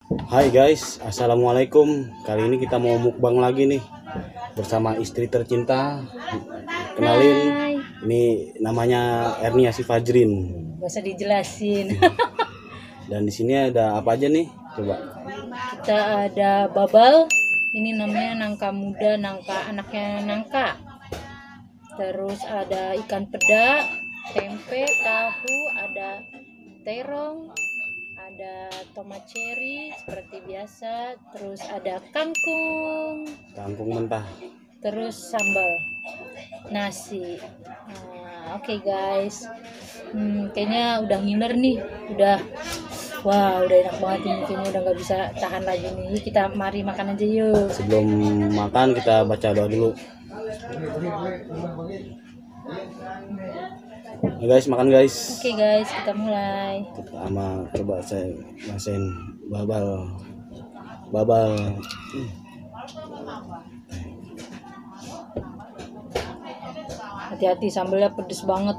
Hai guys, assalamualaikum. Kali ini kita mau mukbang lagi nih bersama istri tercinta. Kenalin, Hai. ini namanya Ernia si Fajrin. Gak usah dijelasin. Dan di sini ada apa aja nih? Coba. Kita ada babal. Ini namanya nangka muda, nangka anaknya nangka. Terus ada ikan peda, tempe, tahu, ada terong, ada tomat cherry seperti biasa. Terus ada kangkung. Kangkung mentah. Terus sambal, nasi. Oke guys, kayaknya udah ngiler nih, udah enak banget ini, kayaknya udah nggak bisa tahan lagi nih. Yuk kita mari makan aja yuk. Sebelum makan kita baca doa dulu. Nah, guys, makan guys. Oke guys, kita mulai. Pertama coba saya rasain babal. Hati-hati, sambalnya pedes banget.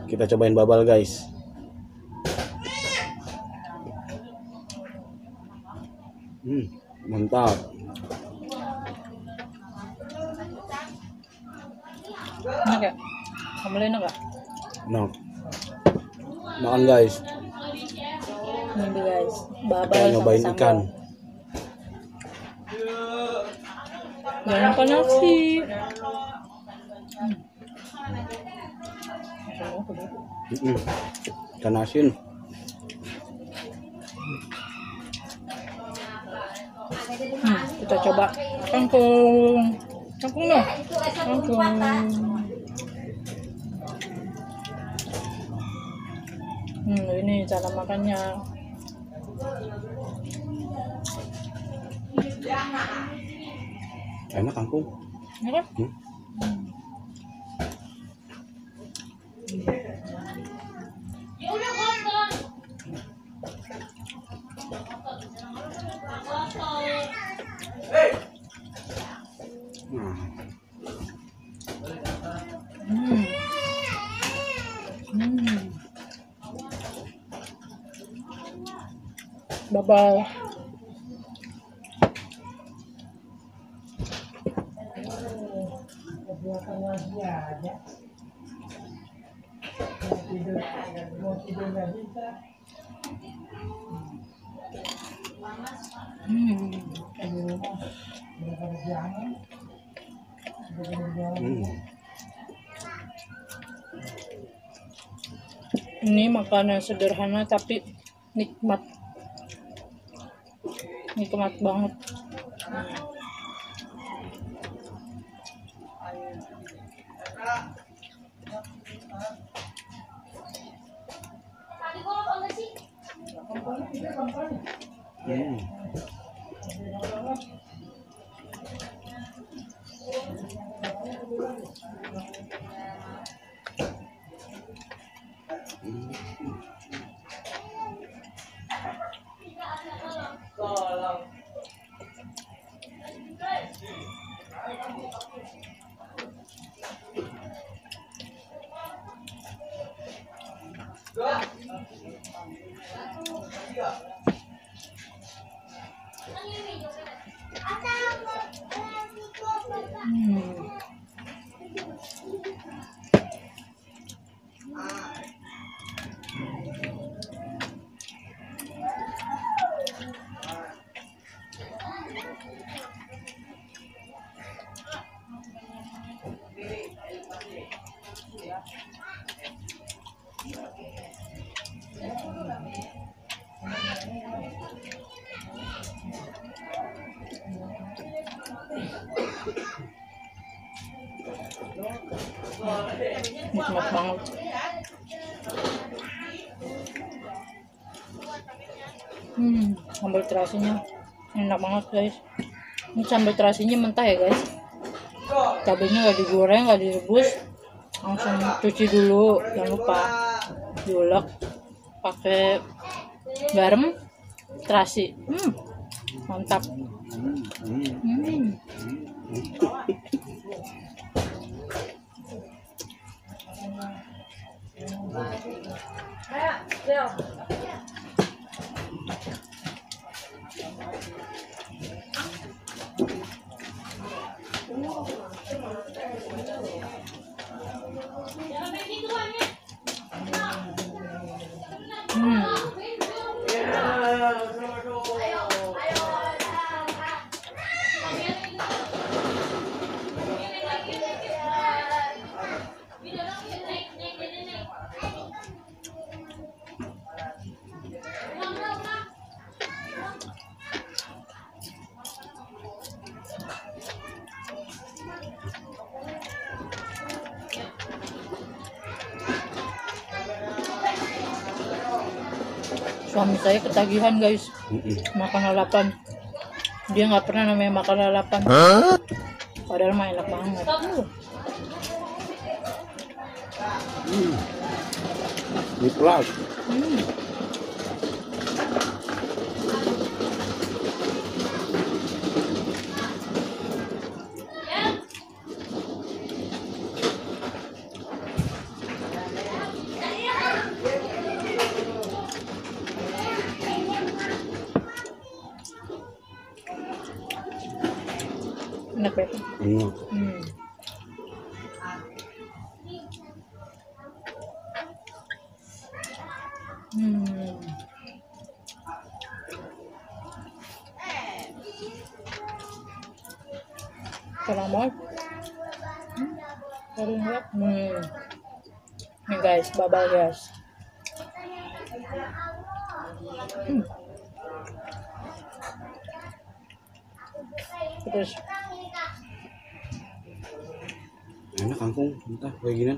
Kita cobain babal guys. Mantap. Enak ya? Sambalnya enak gak? Nah, makan guys. Ini guys, babal Kita sama nyobain sambal. ikan. Jangan lupa nasi. Ikan asin. Kita coba kangkung dong. Kangkung. Ini cara makannya. Enak kangkung. Enak kan? Babal. Ini makanan sederhana tapi nikmat banget. Nikmat banget. Sambal terasinya enak banget guys. Ini sambal terasinya mentah ya guys. Cabenya nggak digoreng, nggak direbus, langsung cuci dulu. Jangan lupa diulek pakai garam, terasi. Mantap. Ayo, Suami saya ketagihan guys, makan lalapan. Dia nggak pernah namanya makan lalapan. Padahal mah enak banget. Niklas. Enak ya? Terang banget. Kering banget. Nih guys, babal guys. Terus Enak kangkung, entah kayak gini.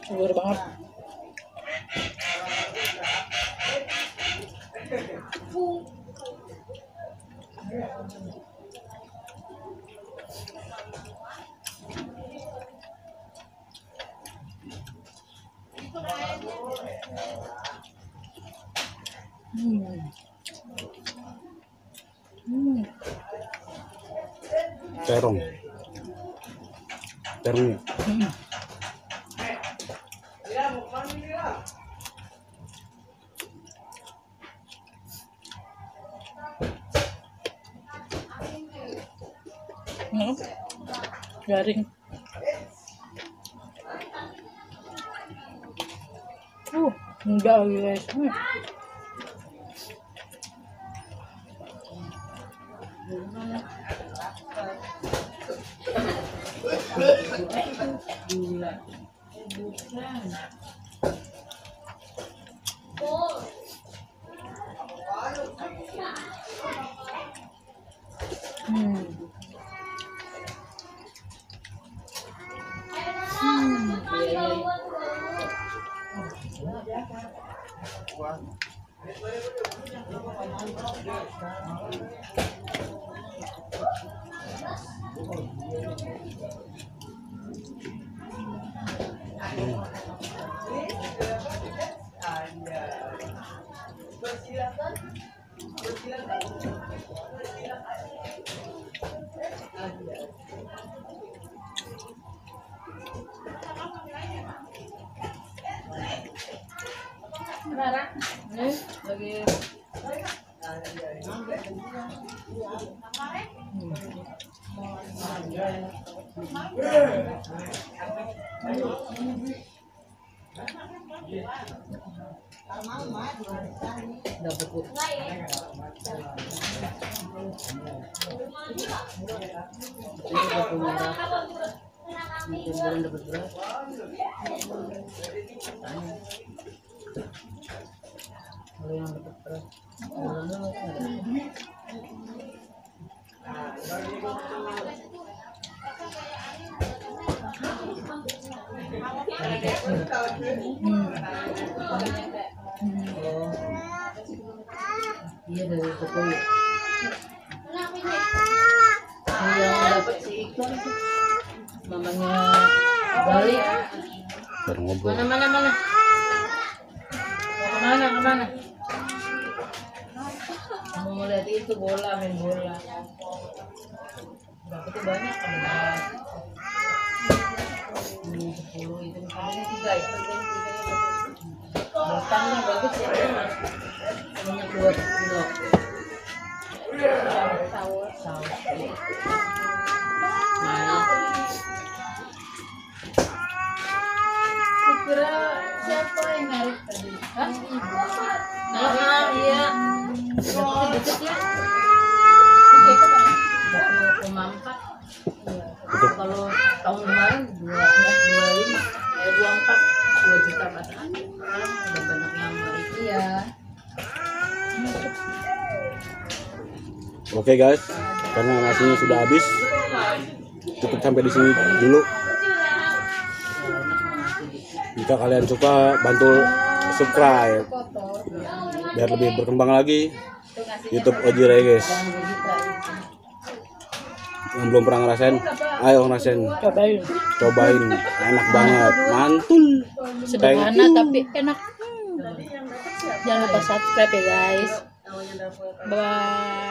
Segar banget. Terongnya. Garing. Enggak lagi guys. Ini batu merah. Mungkin bulan dapat berapa? Tanya. Kalau yang dapat berapa? Bulannya masih ada. Oh, iya dari toko ya. Yang dapat si Iqbal itu mamanya Bali. Baru ngobrol. Mana? Mau kemana? Mau lihat itu bola, main bola. Dapetnya banyak kan? 10 itu misalnya 3 ya. Batangnya bagus ya. Banyak 2 kilo. Saus. Nah, kira siapa yang narik tadi? Hah? Iya. Deket ya. Batu Kemampat. Kalau tahun kemarin 24 2 juta batang. Udah banyak yang beli. Iya. Oke guys, karena nasinya sudah habis, cukup sampai di sini dulu. Jika kalian suka, bantu subscribe biar lebih berkembang lagi YouTube Oji Regis. Yang belum pernah ngerasain, ayo ngerasain, cobain, enak banget, mantul, Sederhana tapi enak. Jangan lupa subscribe ya guys. Bye.